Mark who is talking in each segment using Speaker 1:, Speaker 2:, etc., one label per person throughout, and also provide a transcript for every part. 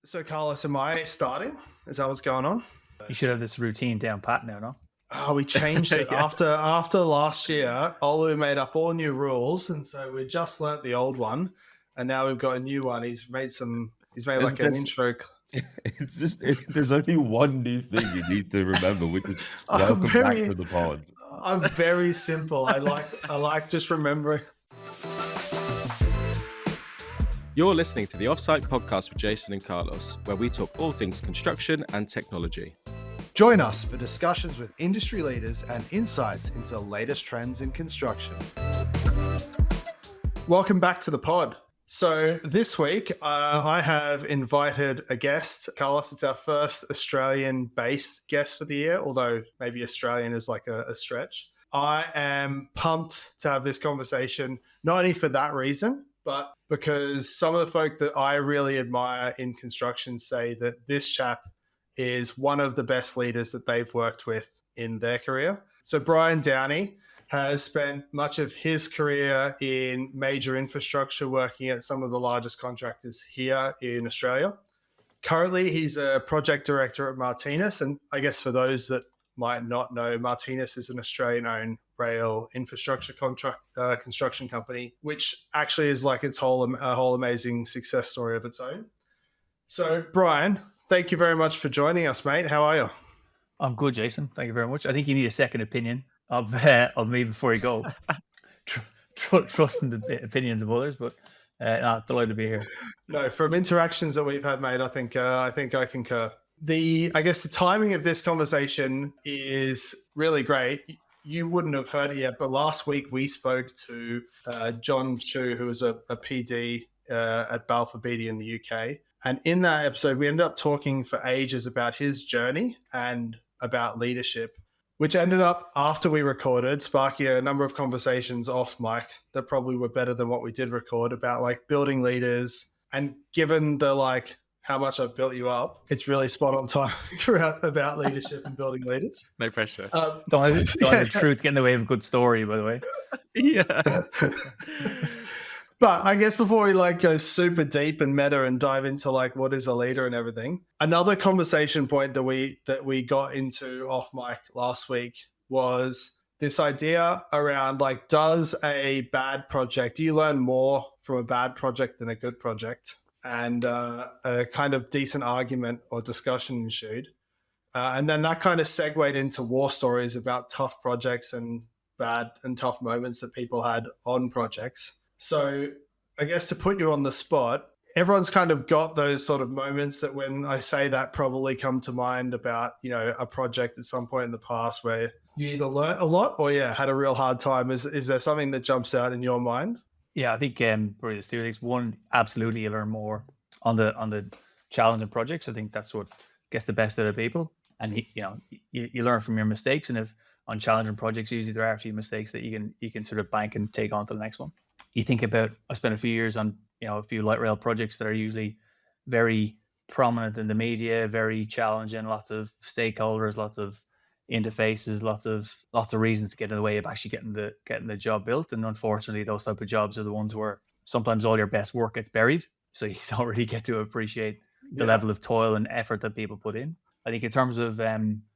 Speaker 1: So, Carlos, am I starting? Is that what's going on?
Speaker 2: You should have this routine down pat now, no?
Speaker 1: Oh, we changed it
Speaker 3: Yeah.
Speaker 1: after last year. Olu made up all new rules, and so we just learnt the old one, and now we've got a new one. He's made like an intro.
Speaker 3: It's just there's only one new thing you need to remember, which is welcome back to the pod.
Speaker 1: I'm very simple. I like just remembering.
Speaker 4: You're listening to the Offsite Podcast with Jason and Carlos, where we talk all things construction and technology.
Speaker 5: Join us for discussions with industry leaders and insights into the latest trends in construction.
Speaker 1: Welcome back to the pod. So this week, I have invited a guest. Carlos, it's our first Australian-based guest for the year, although maybe Australian is like a stretch. I am pumped to have this conversation, not only for that reason, but because some of the folk that I really admire in construction say that this chap is one of the best leaders that they've worked with in their career. So Brian Downey has spent much of his career in major infrastructure, working at some of the largest contractors here in Australia. Currently, he's a project director at Martinus. And I guess for those that might not know, Martinus is an Australian-owned rail infrastructure construction company, which actually is like a whole amazing success story of its own. So, Brian, thank you very much for joining us, mate. How are you?
Speaker 2: I'm good, Jason. Thank you very much. I think you need a second opinion of me before you go. Trust in the opinions of others, but delighted to be here.
Speaker 1: No, from interactions that we've had, mate, I think I concur. I guess the timing of this conversation is really great. You wouldn't have heard it yet, but last week we spoke to John Chu, who was a PD at Balfour Beatty in the UK. And in that episode, we ended up talking for ages about his journey and about leadership, which ended up, after we recorded, sparking a number of conversations off mic that probably were better than what we did record about like building leaders. And given the how much I've built you up, it's really spot on time about leadership and building leaders.
Speaker 4: No pressure.
Speaker 2: Don't let the truth get in the way of a good story, by the way.
Speaker 4: Yeah.
Speaker 1: But I guess before we go super deep and meta and dive into what is a leader and everything, another conversation point that we got into off mic last week was this idea around does a bad project, do you learn more from a bad project than a good project? And a kind of decent argument or discussion ensued. And then that kind of segued into war stories about tough projects and bad and tough moments that people had on projects. So I guess to put you on the spot, everyone's kind of got those sort of moments that when I say that probably come to mind about, a project at some point in the past where you either learned a lot or, had a real hard time. Is there something that jumps out in your mind?
Speaker 2: Yeah, I think probably there's two things. One, absolutely, you learn more on the challenging projects. I think that's what gets the best out of people. And you learn from your mistakes. And if on challenging projects, usually there are a few mistakes that you can sort of bank and take on to the next one. You think about, I spent a few years on a few light rail projects that are usually very prominent in the media, very challenging, lots of stakeholders, lots of interfaces, lots of reasons to get in the way of actually getting the job built. And unfortunately, those type of jobs are the ones where sometimes all your best work gets buried, so you don't really get to appreciate the level of toil and effort that people put in. I think in terms of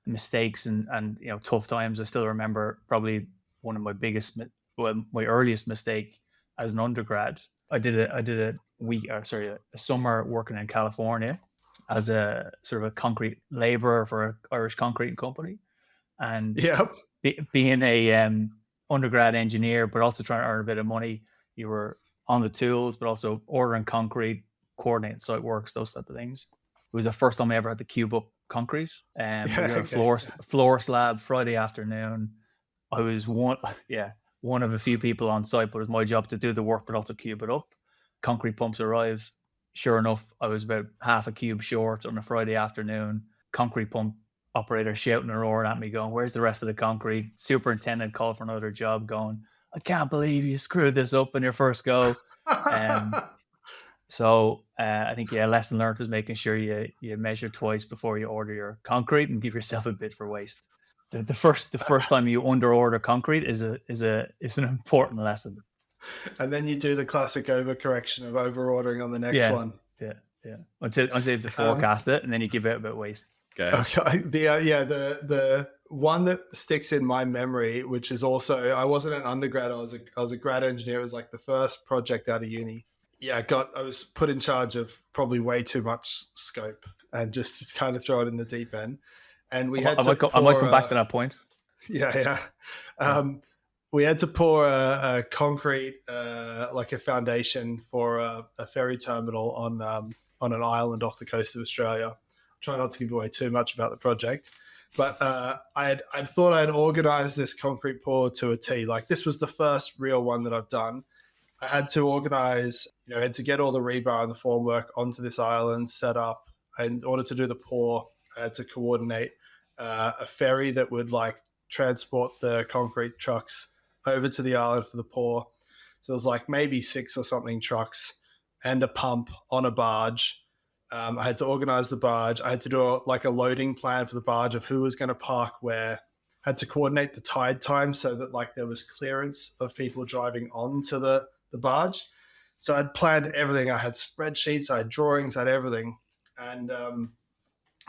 Speaker 2: mistakes and tough times, I still remember probably one of my earliest mistake as an undergrad. I did a summer working in California as a sort of a concrete laborer for an Irish concrete company. And being a undergrad engineer, but also trying to earn a bit of money, you were on the tools, but also ordering concrete, coordinating site works, those type of things. It was the first time I ever had to cube up concrete. Floor slab Friday afternoon. I was one of a few people on site, but it was my job to do the work, but also cube it up. Concrete pumps arrived. Sure enough, I was about half a cube short on a Friday afternoon. Concrete pump operator shouting and roaring at me going, "Where's the rest of the concrete?" Superintendent called for another job going, "I can't believe you screwed this up in your first go." So I think, lesson learned is making sure you measure twice before you order your concrete and give yourself a bit for waste. The first time you under order concrete is an important lesson.
Speaker 1: And then you do the classic overcorrection of over ordering on the next one.
Speaker 2: Yeah. Yeah, until you have to forecast it, and then you give out about waste.
Speaker 4: Okay.
Speaker 1: Okay. The one that sticks in my memory, which is also, I wasn't an undergrad, I was a grad engineer. It was like the first project out of uni. Yeah, I was put in charge of probably way too much scope and just kind of throw it in the deep end. And we had
Speaker 2: I might come back to that point.
Speaker 1: Yeah. We had to pour a concrete, like a foundation for a ferry terminal on an island off the coast of Australia. Try not to give away too much about the project, but I'd thought I'd organized this concrete pour to a T. Like, this was the first real one that I've done. I had to organize, had to get all the rebar and the formwork onto this island, set up. In order to do the pour, I had to coordinate a ferry that would like transport the concrete trucks over to the island for the pour. So it was like maybe 6 or something trucks and a pump on a barge. I had to organize the barge. I had to do like a loading plan for the barge of who was going to park where. I had to coordinate the tide time so that like there was clearance of people driving onto the barge. So I'd planned everything. I had spreadsheets, I had drawings, I had everything. And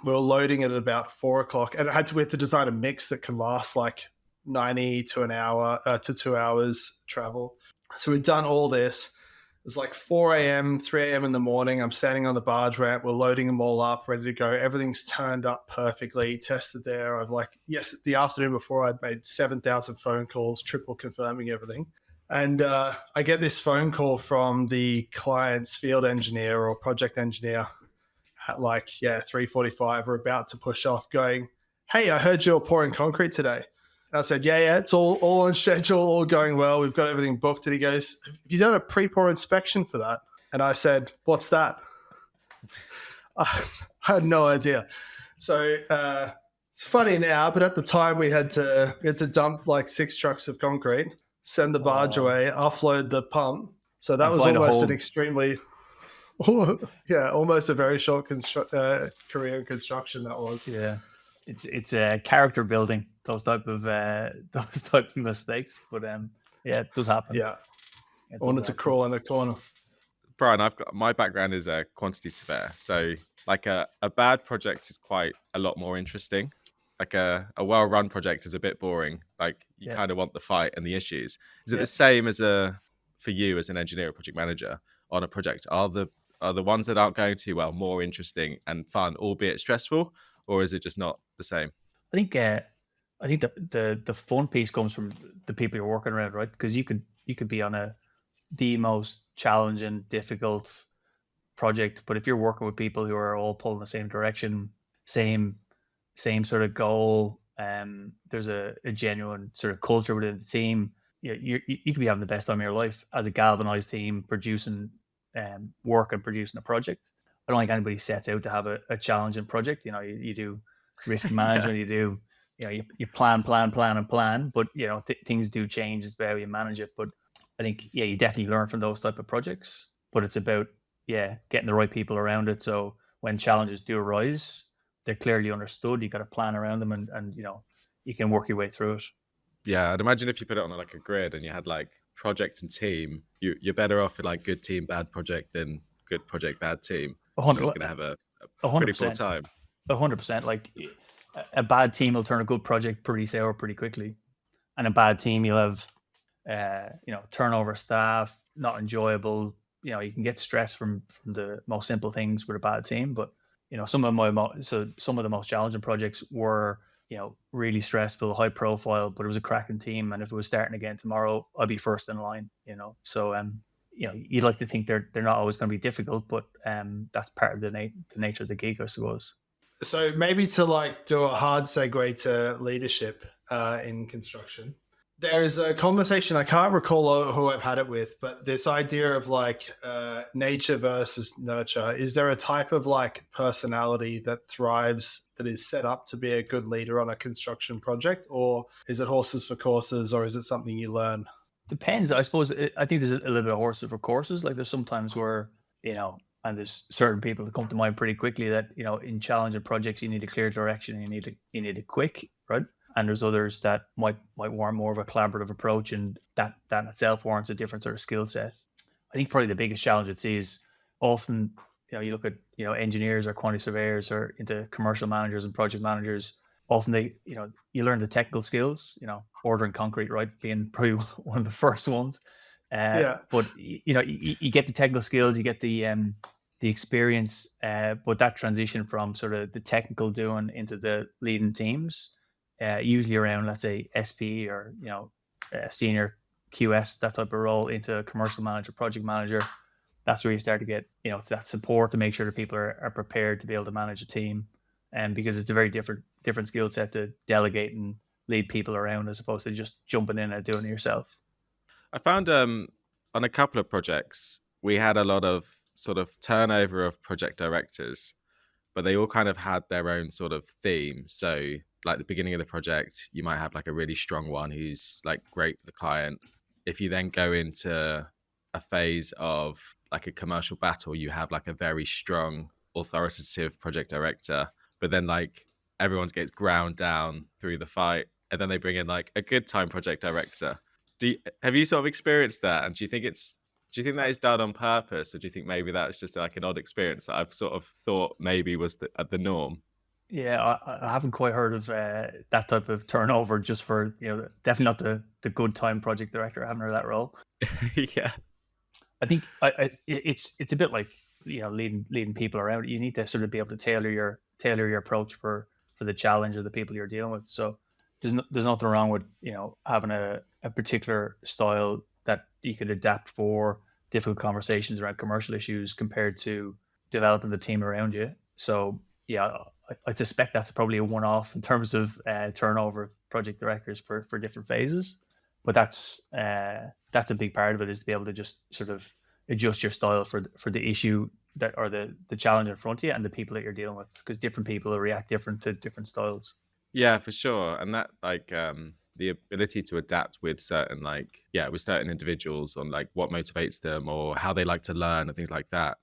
Speaker 1: we were loading it at about 4 o'clock. And we had to design a mix that can last like 90 to an hour to 2 hours travel. So we'd done all this. It was like 4 a.m., 3 a.m. in the morning. I'm standing on the barge ramp. We're loading them all up, ready to go. Everything's turned up perfectly, tested there. The afternoon before, I'd made 7,000 phone calls, triple confirming everything. And I get this phone call from the client's field engineer or project engineer at 3:45. We're about to push off going, "Hey, I heard you're pouring concrete today." And I said, yeah, it's all on schedule, all going well. We've got everything booked. And he goes, "Have you done a pre-pour inspection for that?" And I said, "What's that?" I had no idea. So it's funny now, but at the time we had to dump like 6 trucks of concrete, send the barge away, offload the pump. So that was almost an extremely, almost a very short career in construction. That was.
Speaker 2: Yeah. It's character building, those type of mistakes, but it does happen.
Speaker 1: Yeah, I wanted to crawl in the corner.
Speaker 4: Brian, my background is a quantity surveyor, so like a bad project is quite a lot more interesting. Like a well-run project is a bit boring. Like you kind of want the fight and the issues. Is it the same as for you as an engineer or project manager on a project? Are the ones that aren't going too well more interesting and fun, albeit stressful? Or is it just not the same?
Speaker 2: I think the fun piece comes from the people you're working around, right? Because you could be on the most challenging, difficult project, but if you're working with people who are all pulling the same direction, same sort of goal, there's a genuine sort of culture within the team. You could be having the best time of your life as a galvanized team producing work and producing a project. I don't think anybody sets out to have a challenging project. You do risk management, you plan, but things do change. It's how you manage it. But I think, you definitely learn from those type of projects, but it's about, getting the right people around it. So when challenges do arise, they're clearly understood. You got to plan around them and you can work your way through it.
Speaker 4: Yeah. I'd imagine if you put it on like a grid and you had like project and team, you're better off with like good team, bad project than good project, bad team. You're just going to have a pretty cool time.
Speaker 2: 100%. Like a bad team will turn a good project pretty sour pretty quickly, and a bad team you'll have, turnover staff, not enjoyable. You can get stress from the most simple things with a bad team. But some of the most challenging projects were really stressful, high profile, but it was a cracking team, and if it was starting again tomorrow, I'd be first in line. So you'd like to think they're not always going to be difficult, but that's part of the nature of the gig, I suppose.
Speaker 1: So maybe to do a hard segue to leadership in construction, there is a conversation, I can't recall who I've had it with, but this idea of nature versus nurture. Is there a type of personality that thrives, that is set up to be a good leader on a construction project, or is it horses for courses, or is it something you learn?
Speaker 2: Depends, I suppose. I think there's a little bit of horses for courses. Like there's sometimes where, and there's certain people that come to mind pretty quickly that, in challenging projects, you need a clear direction and you need it quick, right? And there's others that might warrant more of a collaborative approach, and that itself warrants a different sort of skill set. I think probably the biggest challenge I'd see is often you look at engineers or quantity surveyors or into commercial managers and project managers. Often you learn the technical skills, ordering concrete, right, being probably one of the first ones. But you get the technical skills, you get the experience, but that transition from sort of the technical doing into the leading teams, usually around, let's say, SP or senior QS, that type of role, into commercial manager, project manager. That's where you start to get to that support to make sure that people are prepared to be able to manage a team, and because it's a very different skill set to delegate and lead people around as opposed to just jumping in and doing it yourself.
Speaker 4: I found on a couple of projects we had a lot of sort of turnover of project directors, but they all kind of had their own sort of theme. So like the beginning of the project, you might have like a really strong one who's like great for the client. If you then go into a phase of like a commercial battle, you have like a very strong authoritative project director, but then like everyone gets ground down through the fight, and then they bring in like a good time project director. Have you sort of experienced that? And do you think that is done on purpose, or do you think maybe that's just like an odd experience that I've sort of thought maybe was the norm?
Speaker 2: Yeah, I haven't quite heard of that type of turnover. Just for definitely not the good time project director. I haven't heard that role.
Speaker 4: Yeah,
Speaker 2: I think it's a bit like leading people around. You need to sort of be able to tailor your approach for the challenge of the people you're dealing with. So there's nothing wrong with having a particular style that you could adapt for difficult conversations around commercial issues compared to developing the team around you. So yeah, I suspect that's probably a one-off in terms of turnover of project directors for different phases. But that's a big part of it, is to be able to just sort of adjust your style for the issue that, or the challenge in front of you and the people that you're dealing with, because different people react different to different styles.
Speaker 4: Yeah, for sure. And that like the ability to adapt with certain with certain individuals on like what motivates them or how they like to learn and things like that.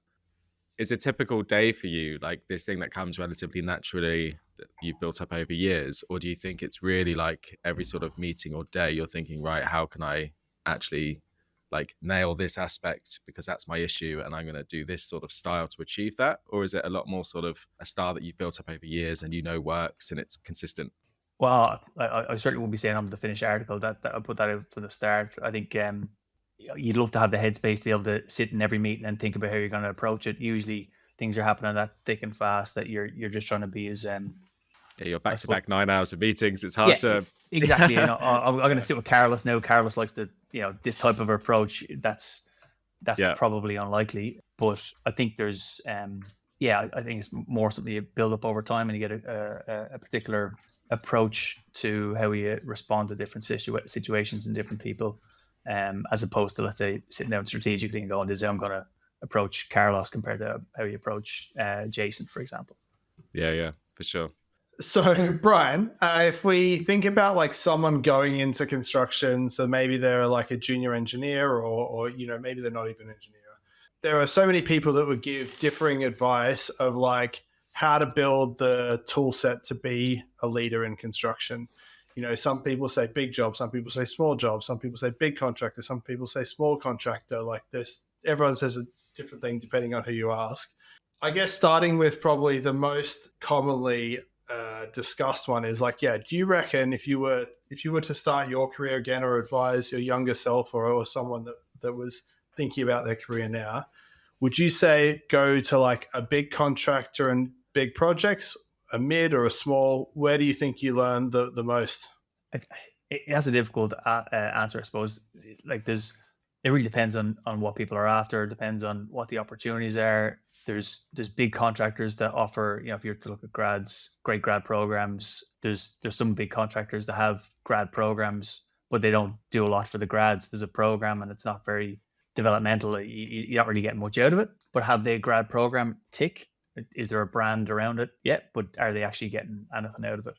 Speaker 4: Is a typical day for you like this thing that comes relatively naturally that you've built up over years, or do you think it's really like every sort of meeting or day you're thinking, right, how can I actually like nail this aspect because that's my issue and I'm going to do this sort of style to achieve that? Or is it a lot more sort of a style that you've built up over years and works and it's consistent?
Speaker 2: Well, I certainly won't be saying I'm the finished article. That I'll put that out from the start. I think you'd love to have the headspace to be able to sit in every meeting and think about how you're going to approach it. Usually things are happening that thick and fast that you're just trying to be as
Speaker 4: you're back to back 9 hours of meetings. It's hard to
Speaker 2: exactly. I'm going to sit with Carlos now. Carlos likes the this type of approach. That's probably unlikely. But I think there's I think it's more something you build up over time, and you get a particular approach to how you respond to different situations and different people, as opposed to, let's say, sitting down strategically and going, this is how I'm going to approach Carlos compared to how you approach Jason, for example.
Speaker 4: Yeah, for sure.
Speaker 1: So, Brian, if we think about like someone going into construction, so maybe they're like a junior engineer or maybe they're not even an engineer. There are so many people that would give differing advice of like how to build the tool set to be a leader in construction. Some people say big job, some people say small job, some people say big contractor, some people say small contractor. Like this, everyone says a different thing depending on who you ask. I guess starting with probably the most commonly discussed one is like, do you reckon if you were to start your career again or advise your younger self or someone that was thinking about their career now, would you say go to like a big contractor and big projects, a mid or a small? Where do you think you learn the most?
Speaker 2: It has a difficult answer, I suppose. Like it really depends on what people are after. It depends on what the opportunities are. There's big contractors that offer, if you're to look at great grad programs, there's some big contractors that have grad programs, but they don't do a lot for the grads. There's a program and it's not very developmental. You're not really getting much out of it. But have they a grad program? Tick. Is there a brand around it? Yeah, but are they actually getting anything out of it?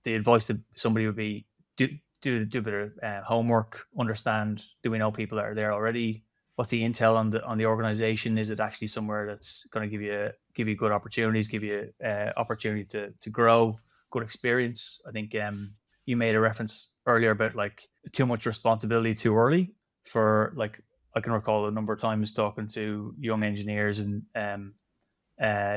Speaker 2: The advice to somebody would be do a bit of homework, understand, do we know people that are there already? What's the intel on the organization? Is it actually somewhere that's going to give you good opportunities, give you opportunity to grow, good experience? I think you made a reference earlier about like too much responsibility too early. For like, I can recall a number of times talking to young engineers and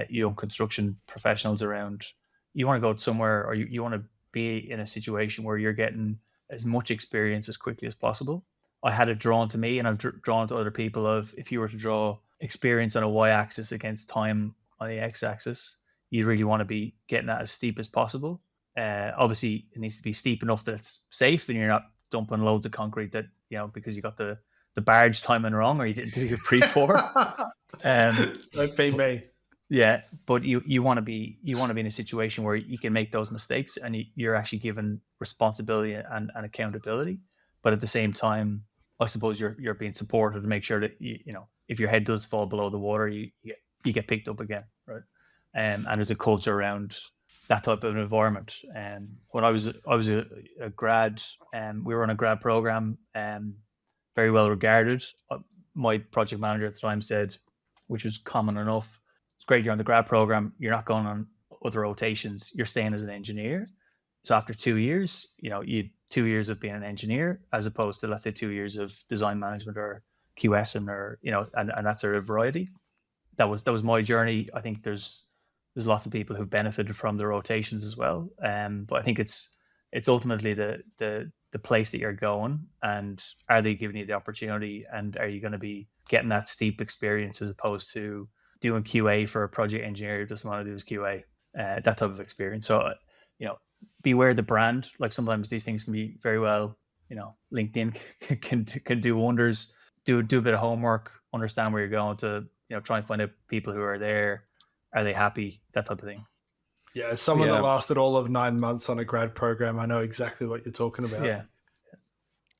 Speaker 2: young construction professionals around. You want to go somewhere, or you want to be in a situation where you're getting as much experience as quickly as possible. I had it drawn to me, and I've drawn to other people of, if you were to draw experience on a y-axis against time on the x-axis, you really want to be getting that as steep as possible. Obviously, it needs to be steep enough that it's safe, and you're not dumping loads of concrete that, because you got the barge timing wrong, or you didn't do your pre-pour.
Speaker 1: Don't be me.
Speaker 2: Yeah, but you want to be in a situation where you can make those mistakes, and you're actually given responsibility and accountability. But at the same time, I suppose you're being supported to make sure that if your head does fall below the water, you get picked up again, right? And there's a culture around that type of environment. When I was a grad, we were on a grad program, very well regarded. My project manager at the time said, which was common enough, it's great you're on the grad program, you're not going on other rotations, you're staying as an engineer. So after 2 years, you had 2 years of being an engineer, as opposed to, let's say, 2 years of design management or QS or and that sort of variety. That was my journey. I think there's lots of people who benefited from the rotations as well. But I think it's ultimately the place that you're going, and are they giving you the opportunity, and are you going to be getting that steep experience, as opposed to doing QA for a project engineer who doesn't want to do his QA, that type of experience. So, beware the brand. Like, sometimes these things can be very well, LinkedIn can do wonders. Do a bit of homework, understand where you're going to, try and find out people who are there. Are they happy? That type of thing.
Speaker 1: Yeah, as someone that lasted all of 9 months on a grad program, I know exactly what you're talking about.
Speaker 2: Yeah.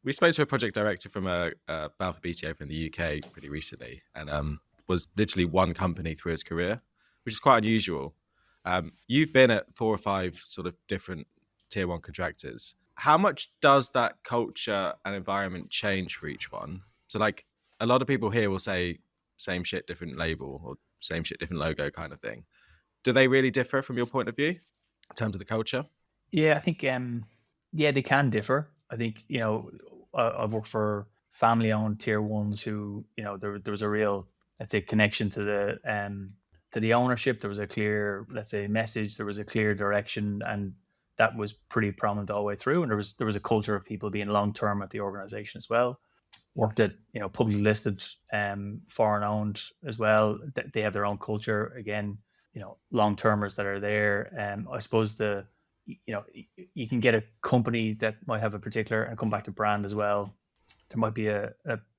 Speaker 4: We spoke to a project director from a Balfour Beatty over in the UK pretty recently, and was literally one company through his career, which is quite unusual. You've been at 4 or 5 sort of different tier 1 contractors. How much does that culture and environment change for each one? So, like, a lot of people here will say same shit, different label, or same shit, different logo kind of thing. Do they really differ from your point of view in terms of the culture?
Speaker 2: Yeah, I think, they can differ. I think, I've worked for family-owned tier 1s who, there was a real, let's say, connection to the ownership. There was a clear, let's say, message. There was a clear direction, and that was pretty prominent all the way through. And there was a culture of people being long-term at the organization as well. Worked at, publicly listed, foreign-owned as well. They have their own culture. Again, long-termers that are there. I suppose you can get a company that might have a particular, and come back to brand as well. There might be a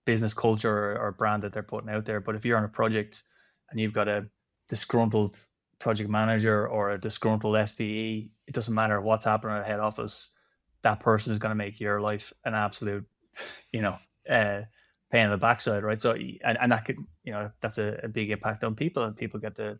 Speaker 2: business culture or brand that they're putting out there. But if you're on a project and you've got a disgruntled project manager or a disgruntled SDE, it doesn't matter what's happening at head office. That person is going to make your life an absolute, pain in the backside, right? So, and that could, that's a big impact on people, and people get the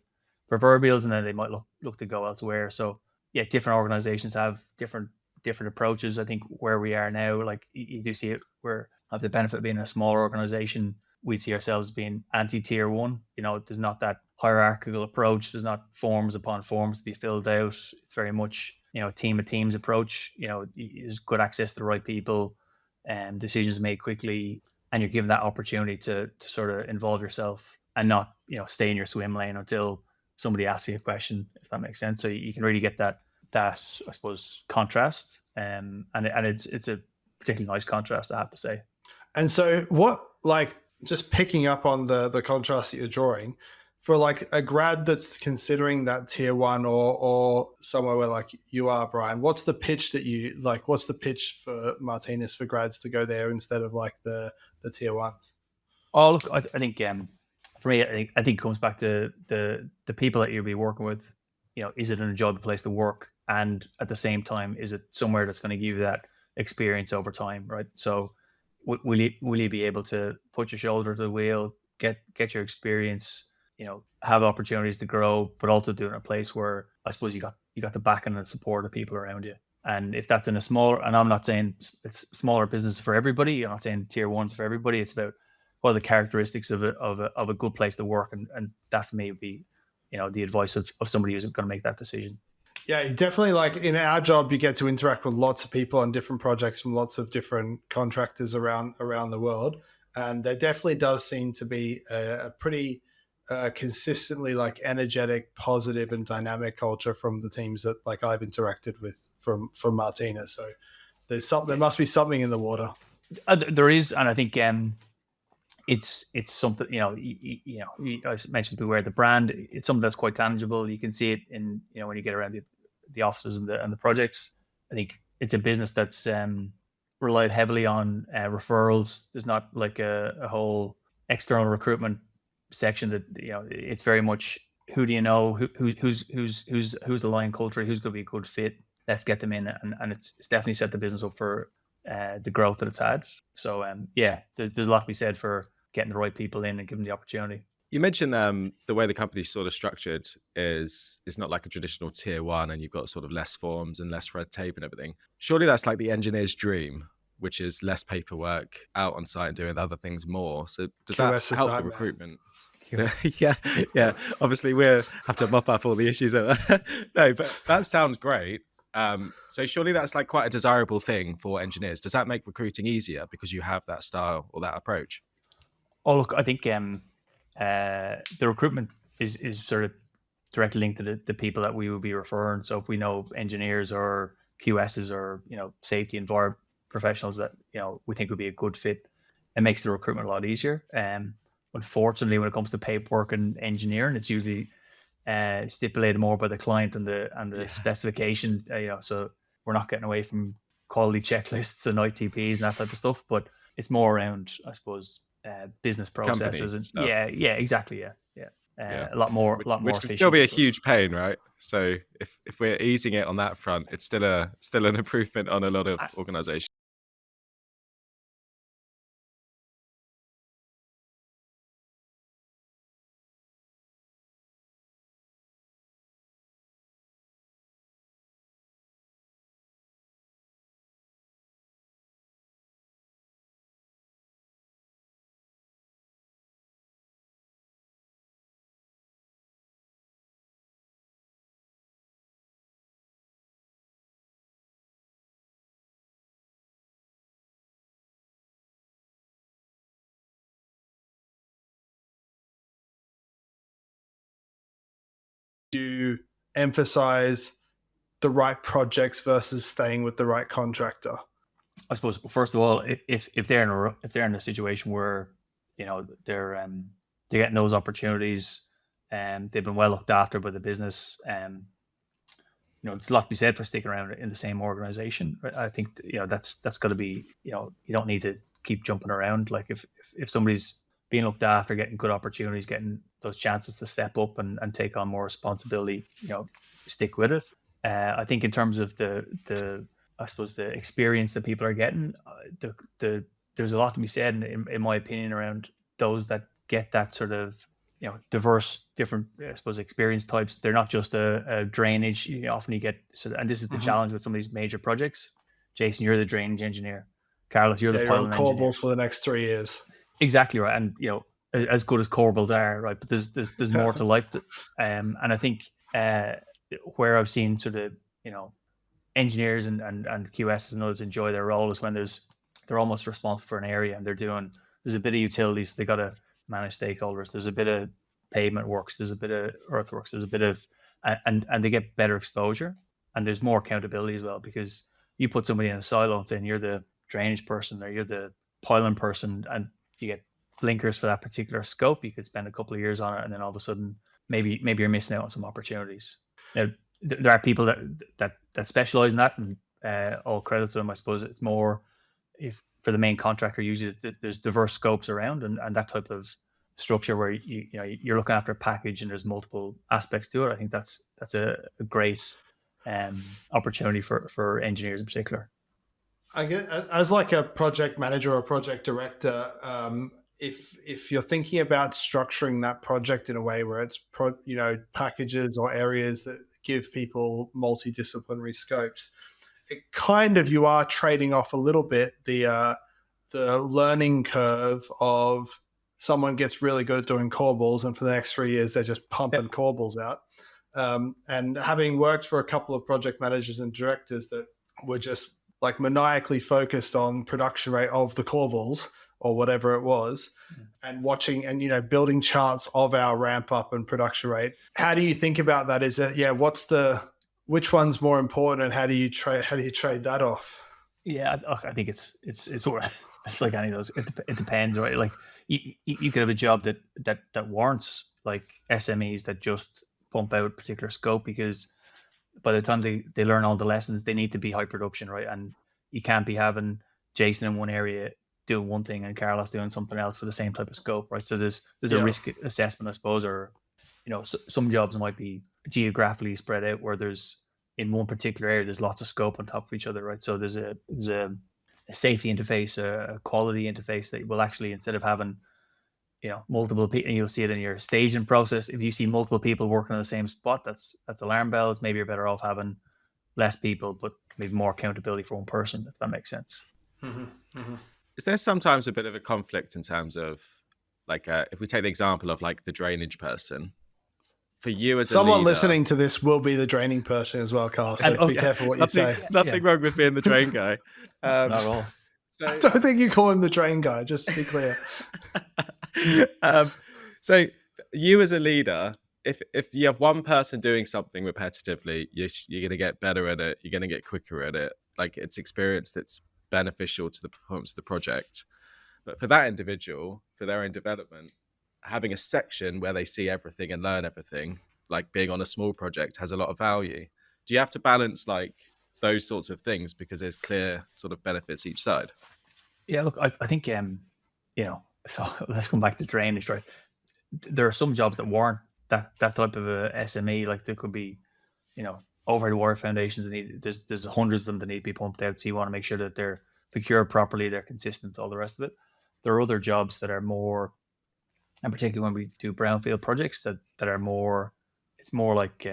Speaker 2: proverbials, and then they might look to go elsewhere. So, yeah, different organizations have different approaches. I think where we are now, like, you do see it, we're have the benefit of being a smaller organization. We'd see ourselves being anti-tier 1. There's not that hierarchical approach. There's not forms upon forms to be filled out. It's very much, team of teams approach. There's good access to the right people, and decisions made quickly, and you're given that opportunity to sort of involve yourself, and not, stay in your swim lane until somebody asks you a question, if that makes sense. So you can really get that I suppose, contrast, and it's a particularly nice contrast, I have to say.
Speaker 1: And so, what, like, just picking up on the contrast that you're drawing, for like a grad that's considering that tier 1 or somewhere where, like, you are, Brian, what's the pitch that you like? What's the pitch for Martinus for grads to go there instead of like the tier 1s?
Speaker 2: Oh, look, I think for me, I think it comes back to the people that you'll be working with. Is it an enjoyable place to work? And at the same time, is it somewhere that's going to give you that experience over time, right? So will you be able to put your shoulder to the wheel, get your experience, have opportunities to grow, but also do it in a place where, I suppose, you got the backing and support of people around you. And if that's in a smaller, and I'm not saying it's smaller business for everybody, I'm not saying tier 1s for everybody. It's about what are the characteristics of a good place to work, and that for me would be, the advice of somebody who's going to make that decision.
Speaker 1: Yeah, definitely. Like, in our job, you get to interact with lots of people on different projects from lots of different contractors around the world, and there definitely does seem to be a pretty consistently like energetic, positive, and dynamic culture from the teams that like I've interacted with from Martinus. So there must be something in the water.
Speaker 2: There is, and I think it's something, I mentioned beware the brand. It's something that's quite tangible. You can see it in, when you get around the offices and the projects. I think it's a business that's relied heavily on referrals. There's not like a whole external recruitment section that, it's very much who do you know, who's the line culture, who's going to be a good fit. Let's get them in, and it's definitely set the business up for the growth that it's had. So there's a lot to be said for getting the right people in and giving them the opportunity.
Speaker 4: You mentioned the way the company's sort of structured is not like a traditional tier one, and you've got sort of less forms and less red tape and everything. Surely that's like the engineer's dream, which is less paperwork, out on site and doing other things more. So does
Speaker 1: QS
Speaker 4: that help the recruitment? Yeah. Obviously, we have to mop up all the issues. No, but that sounds great. So surely that's like quite a desirable thing for engineers. Does that make recruiting easier because you have that style or that approach?
Speaker 2: Oh, look, I think the recruitment is sort of directly linked to the people that we would be referring. So if we know of engineers or QSs or safety environment professionals that we think would be a good fit, it makes the recruitment a lot easier. Unfortunately, when it comes to paperwork and engineering, it's usually stipulated more by the client and the specification. So we're not getting away from quality checklists and ITPs and that type of stuff, but it's more around, I suppose, business processes and
Speaker 4: stuff.
Speaker 2: Exactly. A lot more
Speaker 4: which can still be a huge pain, right? So if we're easing it on that front, it's still an improvement on a lot of organizations.
Speaker 1: To emphasize the right projects versus staying with the right contractor?
Speaker 2: I suppose, first of all, if they're in a situation where they're getting those opportunities and they've been well looked after by the business, it's a lot to be said for sticking around in the same organization. I think that's got to be, you don't need to keep jumping around. Like if somebody's being looked after, getting good opportunities, getting those chances to step up and take on more responsibility, stick with it. I think in terms of the experience that people are getting, there's a lot to be said in my opinion around those that get that sort of diverse, different, I suppose, experience types. They're not just a drainage. Often you get, and this is the challenge with some of these major projects. Jason, you're the drainage engineer. Carlos, you're the piling engineer.
Speaker 1: Corballs for the next 3 years.
Speaker 2: Exactly right, and as good as Corballs are, right? But there's more to life. And I think where I've seen sort of engineers and QSs and others enjoy their role is when they're almost responsible for an area and there's a bit of utilities. They got to manage stakeholders. There's a bit of pavement works. There's a bit of earthworks. There's a bit of and they get better exposure and there's more accountability as well, because you put somebody in a silo and saying you're the drainage person or you're the piling person and you get blinkers for that particular scope. You could spend a couple of years on it and then all of a sudden maybe you're missing out on some opportunities. Now, there are people that specialize in that, and all credit to them. I suppose it's more for the main contractor, usually there's diverse scopes around and that type of structure where you're looking after a package and there's multiple aspects to it. I think that's a great opportunity for engineers in particular.
Speaker 1: I guess as like a project manager or project director, if you're thinking about structuring that project in a way where it's packages or areas that give people multidisciplinary scopes, it kind of, you are trading off a little bit the learning curve of someone gets really good at doing Corballs and for the next 3 years they're just pumping Corballs out. And having worked for a couple of project managers and directors that were just like maniacally focused on production rate of the Corballs, or whatever it was, and watching and, you know, building charts of our ramp up and production rate. How do you think about that? Is it, which one's more important, and how do you trade that off?
Speaker 2: Yeah, I think it's like any of those. It depends, right? Like you could have a job that warrants like SMEs that just pump out particular scope, because by the time they learn all the lessons, they need to be high production, right? And you can't be having Jason in one area doing one thing and Carlos doing something else for the same type of scope, right? So there's a risk assessment, I suppose, or, you know, some jobs might be geographically spread out where there's, in one particular area, there's lots of scope on top of each other, right? So there's a safety interface, a quality interface that will actually, instead of having, you know, multiple people, and you'll see it in your staging process. If you see multiple people working on the same spot, that's alarm bells. Maybe you're better off having less people, but maybe more accountability for one person, if that makes sense.
Speaker 1: Mm-hmm. Mm-hmm.
Speaker 4: Is there sometimes a bit of a conflict in terms of, like, if we take the example of like the drainage person, for you as
Speaker 1: someone
Speaker 4: a leader,
Speaker 1: listening to this will be the draining person as well, Carl. So be careful what you say.
Speaker 4: Nothing wrong with being the drain guy.
Speaker 2: Not at all.
Speaker 4: So,
Speaker 1: I don't think you call him the drain guy, just to be clear.
Speaker 4: So you as a leader, if you have one person doing something repetitively, you're going to get better at it. You're going to get quicker at it. Like, it's experience that's beneficial to the performance of the project. But for that individual, for their own development, having a section where they see everything and learn everything, like being on a small project, has a lot of value. Do you have to balance like those sorts of things because there's clear sort of benefits each side?
Speaker 2: Yeah, look, I think, you know, so let's come back to drainage, right? There are some jobs that warrant that type of a SME. Like, there could be, you know, overhead water foundations that there's hundreds of them that need to be pumped out. So you want to make sure that they're procured properly, they're consistent, all the rest of it. There are other jobs that are more, and particularly when we do brownfield projects, that are more, it's more like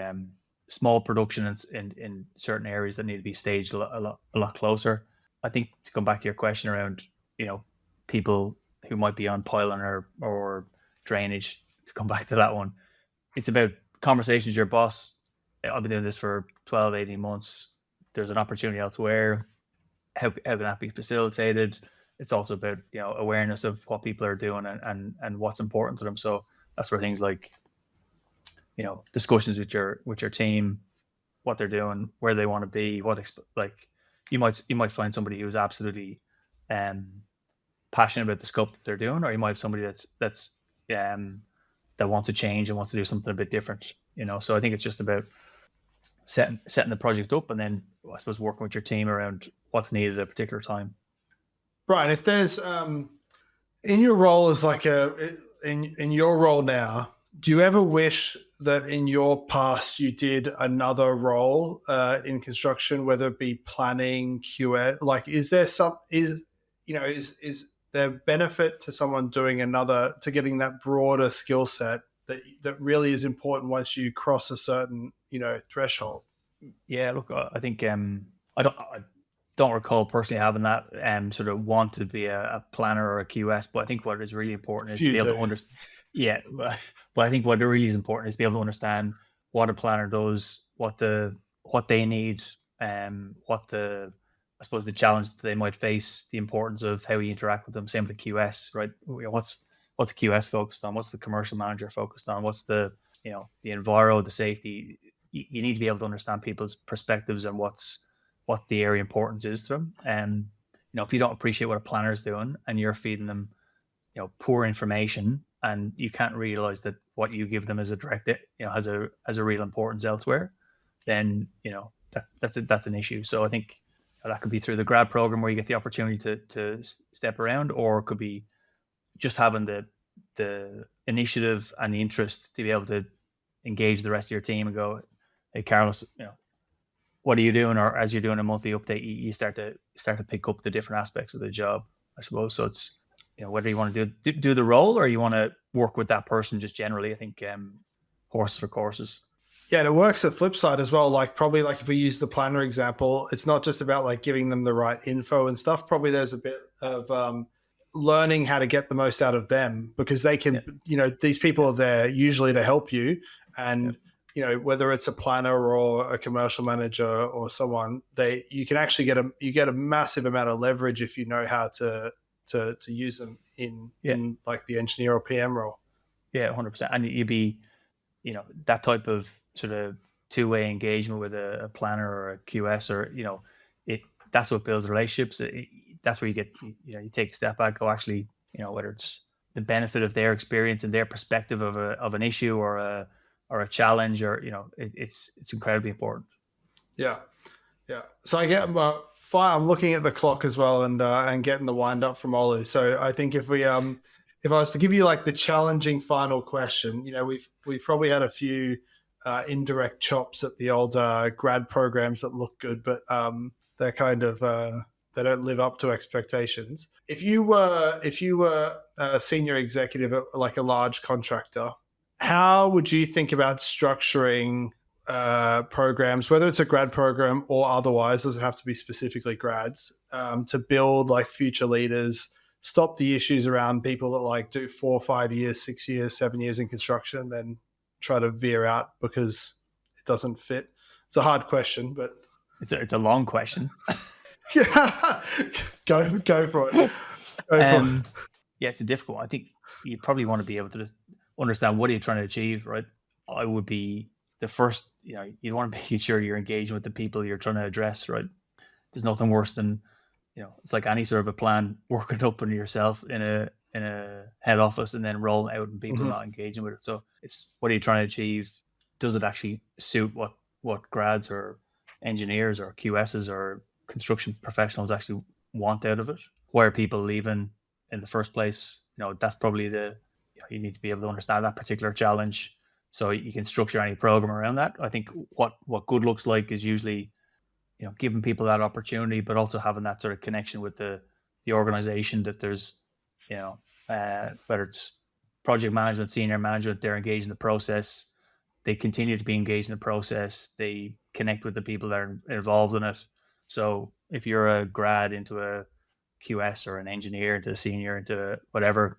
Speaker 2: small production in certain areas that need to be staged a lot closer. I think, to come back to your question around, you know, people who might be on piling or drainage, to come back to that one, it's about conversations with your boss. I've been doing this for 12, 18 months. There's an opportunity elsewhere. How can that be facilitated? It's also about, you know, awareness of what people are doing and what's important to them. So that's where things like, you know, discussions with your team, what they're doing, where they want to be, like you might find somebody who's absolutely passionate about the scope that they're doing, or you might have somebody that's that wants to change and wants to do something a bit different, you know. So I think it's just about setting the project up, and then I suppose working with your team around what's needed at a particular time.
Speaker 1: Brian, if there's in your role as like in your role now, do you ever wish that in your past you did another role in construction, whether it be planning, QS? Like, is there benefit to someone doing to getting that broader skill set that really is important once you cross a certain, you know, threshold?
Speaker 2: Yeah, look, I think I don't recall personally having that sort of want to be a planner or a QS, but I think what is really important is to be able to understand. Yeah, but I think what really is important is to be able to understand what a planner does, what they need, I suppose the challenge that they might face, the importance of how you interact with them. Same with the QS, right? What's the QS focused on? What's the commercial manager focused on? What's the, you know, the enviro, the safety? You need to be able to understand people's perspectives and what the area importance is to them. And, you know, if you don't appreciate what a planner is doing and you're feeding them, you know, poor information, and you can't realize that what you give them as a direct, you know, has a real importance elsewhere, then, you know, that's an issue. So I think that could be through the grad program where you get the opportunity to step around, or it could be just having the initiative and the interest to be able to engage the rest of your team and go, hey, Carlos, you know, what are you doing? Or as you're doing a monthly update, you start to pick up the different aspects of the job, I suppose. So it's, you know, whether you want to do the role or you want to work with that person just generally. I think horses for courses.
Speaker 1: Yeah, and it works the flip side as well. Like, probably like if we use the planner example, it's not just about like giving them the right info and stuff. Probably there's a bit of learning how to get the most out of them, because they can, you know, these people are there usually to help you. And, you know, whether it's a planner or a commercial manager or someone, you can actually get a massive amount of leverage if you know how to to use them in like the engineer or PM role.
Speaker 2: Yeah, 100%. And you'd be, that type of sort of two-way engagement with a planner or a QS, or that's what builds relationships. That's where you get, you take a step back, go actually, whether it's the benefit of their experience and their perspective of an issue or a challenge, or it's incredibly important.
Speaker 1: Yeah. So I get I'm looking at the clock as well, and getting the wind up from Olu. So I think if I was to give you like the challenging final question, we've probably had a few indirect chops at the old grad programs that look good, but they're kind of they don't live up to expectations. If you were a senior executive at like a large contractor, how would you think about structuring programs, whether it's a grad program or otherwise, doesn't have to be specifically grads, to build like future leaders, stop the issues around people that like do 4 or 5 years, 6 years, 7 years in construction, and then try to veer out because it doesn't fit? It's a hard question, but
Speaker 2: it's a long question.
Speaker 1: Yeah, go for it.
Speaker 2: Yeah, it's a difficult one. I think you probably want to be able to just understand what are you trying to achieve, right? I would be the first, you want to be sure you're engaging with the people you're trying to address, right? There's nothing worse than, it's like any sort of a plan, working up on yourself in a head office and then rolling out and people not engaging with it. So it's, what are you trying to achieve? Does it actually suit what grads or engineers or QSs or construction professionals actually want out of it? Why are people leaving in the first place? That's probably you need to be able to understand that particular challenge so you can structure any program around that. I think what good looks like is usually, giving people that opportunity, but also having that sort of connection with the organization, that there's, whether it's project management, senior management, they're engaged in the process. They continue to be engaged in the process. They connect with the people that are involved in it. So if you're a grad into a QS or an engineer into a senior into whatever,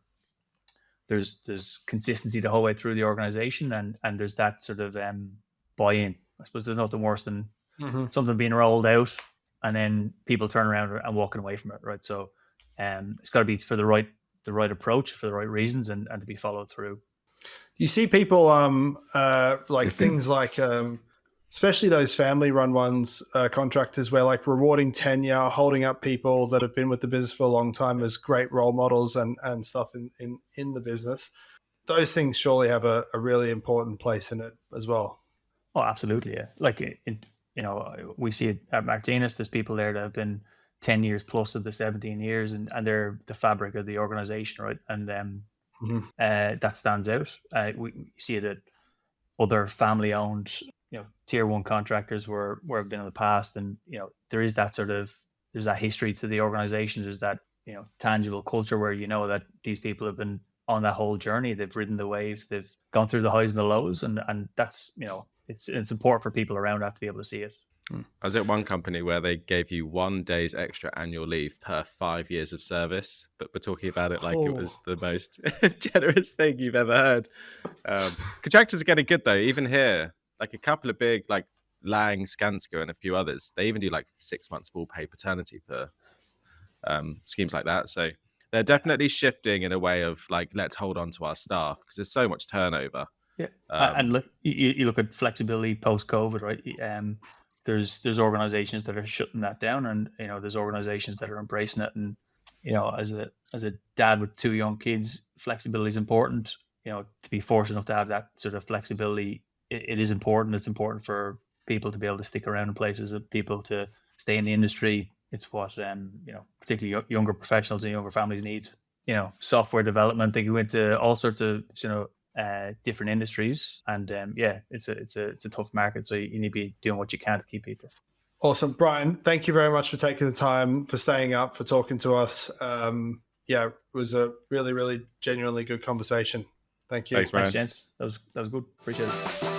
Speaker 2: there's consistency the whole way through the organization, and there's that sort of buy-in. I suppose there's nothing worse than something being rolled out and then people turn around and walking away from it, right? So it's got to be for the right approach, for the right reasons, and to be followed through.
Speaker 1: You see people like things like especially those family-run ones, contractors, where like rewarding tenure, holding up people that have been with the business for a long time as great role models and stuff in the business. Those things surely have a really important place in it as well.
Speaker 2: Oh, absolutely, yeah. Like, we see it at Martinus. There's people there that have been 10 years plus of the 17 years, and they're the fabric of the organization, right? And that stands out. We see it at other family-owned, tier one contractors where I've been in the past, and there is that there's that history to the organization. There's that tangible culture where that these people have been on that whole journey. They've ridden the waves. They've gone through the highs and the lows, and that's it's important for people around that to be able to see it.
Speaker 4: I was at one company where they gave you 1 day's extra annual leave per 5 years of service, but we're talking about it like it was the most generous thing you've ever heard. Contractors are getting good though, even here. Like a couple of big, like Lang, Skanska, and a few others, they even do like 6 months full pay paternity for schemes like that. So they're definitely shifting in a way of like, let's hold on to our staff because there's so much turnover.
Speaker 2: Yeah, and look, you look at flexibility post-COVID, right? There's organizations that are shutting that down, and there's organizations that are embracing it. And as a dad with 2 young kids, flexibility is important. To be fortunate enough to have that sort of flexibility, it is important. It's important for people to be able to stick around in places, and people to stay in the industry. It's what particularly younger professionals and younger families need. Software development. They go into all sorts of different industries, and it's a tough market, so you need to be doing what you can to keep people.
Speaker 1: Awesome. Brian, thank you very much for taking the time, for staying up, for talking to us. It was a really, really genuinely good conversation. Thank you.
Speaker 4: Thanks, Brian.
Speaker 2: Thanks, gents. That was good. Appreciate it.